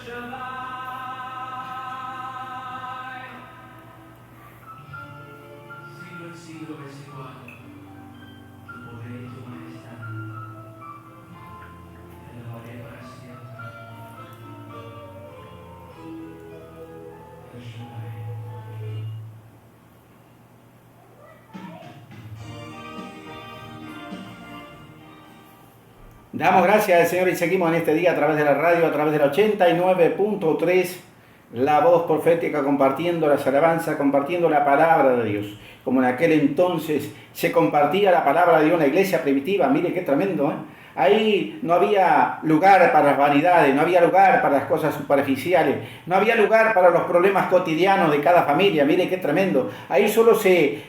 Siglo en siglo es igual. Tu poder y tu majestad. Te alabaré para siempre. El Shaddai. Damos gracias al Señor y seguimos en este día a través de la radio, a través de la 89.3, la voz profética, compartiendo las alabanzas, compartiendo la palabra de Dios. Como en aquel entonces se compartía la palabra de Dios en la iglesia primitiva. Mire qué tremendo, ¿eh? Ahí no había lugar para las vanidades, no había lugar para las cosas superficiales, no había lugar para los problemas cotidianos de cada familia. Mire qué tremendo. Ahí solo se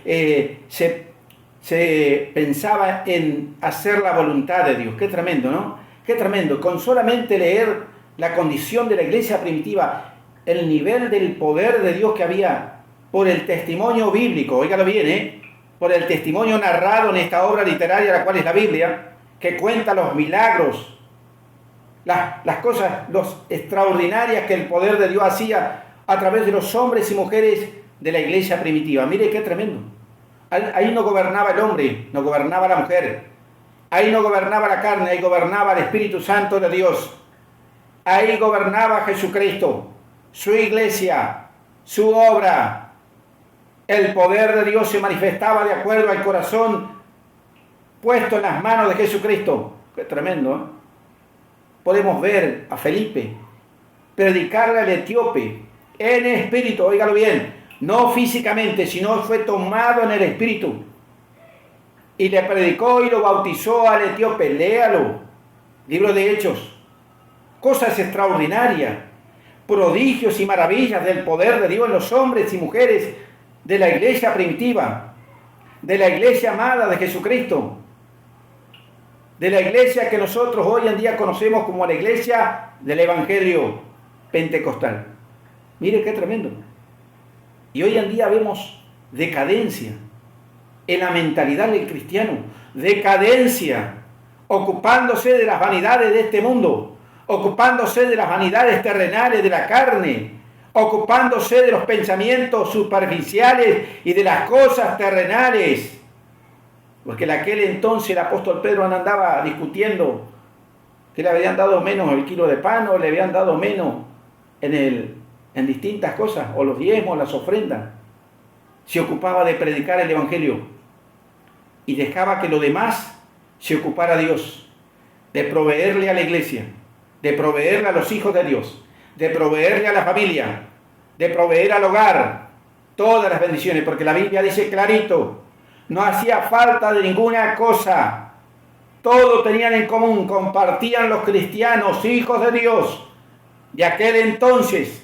pensaba en hacer la voluntad de Dios. Qué tremendo, ¿no? Qué tremendo. Con solamente leer la condición de la iglesia primitiva, el nivel del poder de Dios que había por el testimonio bíblico, óigalo bien, ¿eh? Por el testimonio narrado en esta obra literaria, la cual es la Biblia, que cuenta los milagros, las cosas extraordinarias que el poder de Dios hacía a través de los hombres y mujeres de la iglesia primitiva. Mire qué tremendo. Ahí no gobernaba el hombre, no gobernaba la mujer. Ahí no gobernaba la carne, ahí gobernaba el Espíritu Santo de Dios. Ahí gobernaba Jesucristo, su iglesia, su obra. El poder de Dios se manifestaba de acuerdo al corazón puesto en las manos de Jesucristo. Qué tremendo, ¿eh? Podemos ver a Felipe predicarle al etíope en espíritu, óigalo bien, no físicamente, sino fue tomado en el espíritu. Y le predicó y lo bautizó al etíope. Léalo, libro de Hechos. Cosas extraordinarias, prodigios y maravillas del poder de Dios en los hombres y mujeres de la iglesia primitiva, de la iglesia amada de Jesucristo, de la iglesia que nosotros hoy en día conocemos como la iglesia del Evangelio Pentecostal. Mire qué tremendo. Y hoy en día vemos decadencia en la mentalidad del cristiano, decadencia, ocupándose de las vanidades de este mundo, ocupándose de las vanidades terrenales de la carne, ocupándose de los pensamientos superficiales y de las cosas terrenales. Porque en aquel entonces el apóstol Pedro andaba discutiendo que le habían dado menos el kilo de pan o le habían dado menos en distintas cosas, o los diezmos, las ofrendas. Se ocupaba de predicar el Evangelio y dejaba que lo demás se ocupara Dios, de proveerle a la iglesia, de proveerle a los hijos de Dios, de proveerle a la familia, de proveer al hogar, todas las bendiciones, porque la Biblia dice clarito, no hacía falta de ninguna cosa, todo tenían en común, compartían los cristianos, hijos de Dios, de aquel entonces.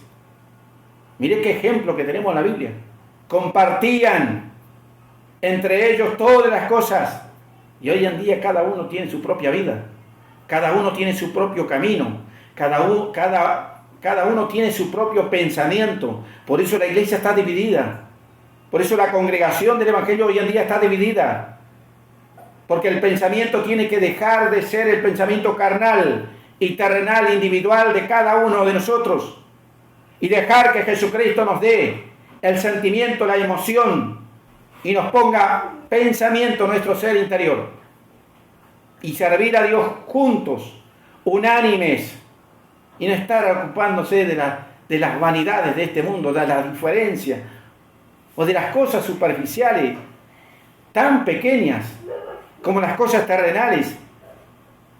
Mire qué ejemplo que tenemos en la Biblia. Compartían entre ellos todas las cosas. Y hoy en día cada uno tiene su propia vida. Cada uno tiene su propio camino. Cada uno tiene su propio pensamiento. Por eso la iglesia está dividida. Por eso la congregación del Evangelio hoy en día está dividida. Porque el pensamiento tiene que dejar de ser el pensamiento carnal y terrenal individual de cada uno de nosotros. Y dejar que Jesucristo nos dé el sentimiento, la emoción y nos ponga pensamiento en nuestro ser interior. Y servir a Dios juntos, unánimes, y no estar ocupándose de las vanidades de este mundo, de las diferencias o de las cosas superficiales tan pequeñas como las cosas terrenales,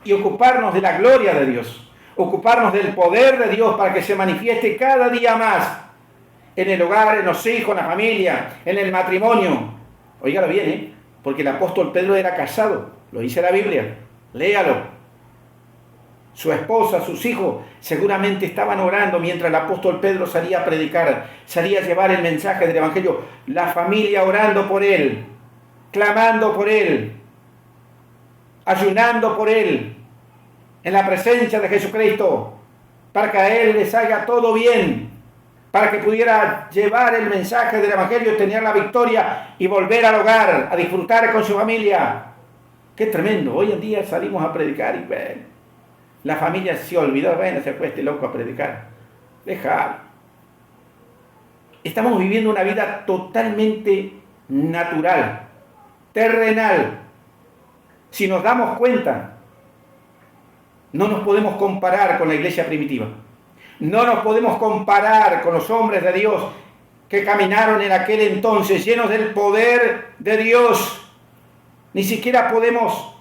y ocuparnos de la gloria de Dios. Ocuparnos del poder de Dios para que se manifieste cada día más en el hogar, en los hijos, en la familia, en el matrimonio. Óigalo bien, ¿eh? Porque el apóstol Pedro era casado, lo dice la Biblia, léalo. Su esposa, sus hijos, seguramente estaban orando mientras el apóstol Pedro salía a predicar, salía a llevar el mensaje del Evangelio. La familia orando por él, clamando por él, ayunando por él, en la presencia de Jesucristo, para que a él le salga todo bien, para que pudiera llevar el mensaje del Evangelio, tener la victoria y volver al hogar, a disfrutar con su familia. Qué tremendo. Hoy en día salimos a predicar y la familia se olvidó, bueno, se fue este loco a predicar. Déjalo. Estamos viviendo una vida totalmente natural, terrenal. Si nos damos cuenta, no nos podemos comparar con la iglesia primitiva. No nos podemos comparar con los hombres de Dios que caminaron en aquel entonces llenos del poder de Dios. Ni siquiera podemos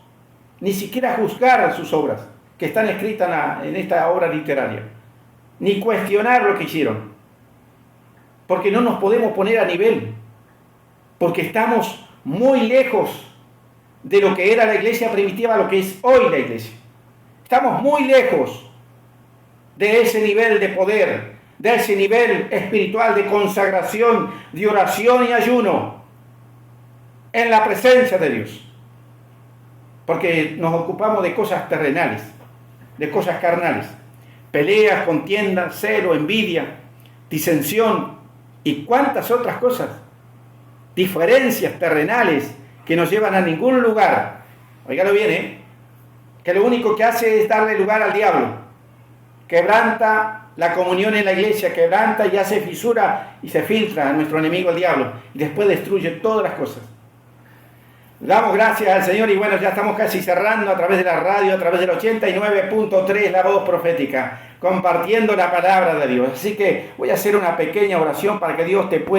juzgar sus obras que están escritas en esta obra literaria, ni cuestionar lo que hicieron, porque no nos podemos poner a nivel, porque estamos muy lejos de lo que era la iglesia primitiva a lo que es hoy la iglesia. Estamos muy lejos de ese nivel de poder, de ese nivel espiritual de consagración, de oración y ayuno en la presencia de Dios. Porque nos ocupamos de cosas terrenales, de cosas carnales. Peleas, contiendas, celo, envidia, disensión y cuántas otras cosas. Diferencias terrenales que no llevan a ningún lugar. Óigalo bien, que lo único que hace es darle lugar al diablo. Quebranta la comunión en la iglesia, quebranta y hace fisura y se filtra a nuestro enemigo el diablo. Y después destruye todas las cosas. Damos gracias al Señor y bueno, ya estamos casi cerrando a través de la radio, a través del 89.3, la voz profética, compartiendo la palabra de Dios. Así que voy a hacer una pequeña oración para que Dios te pueda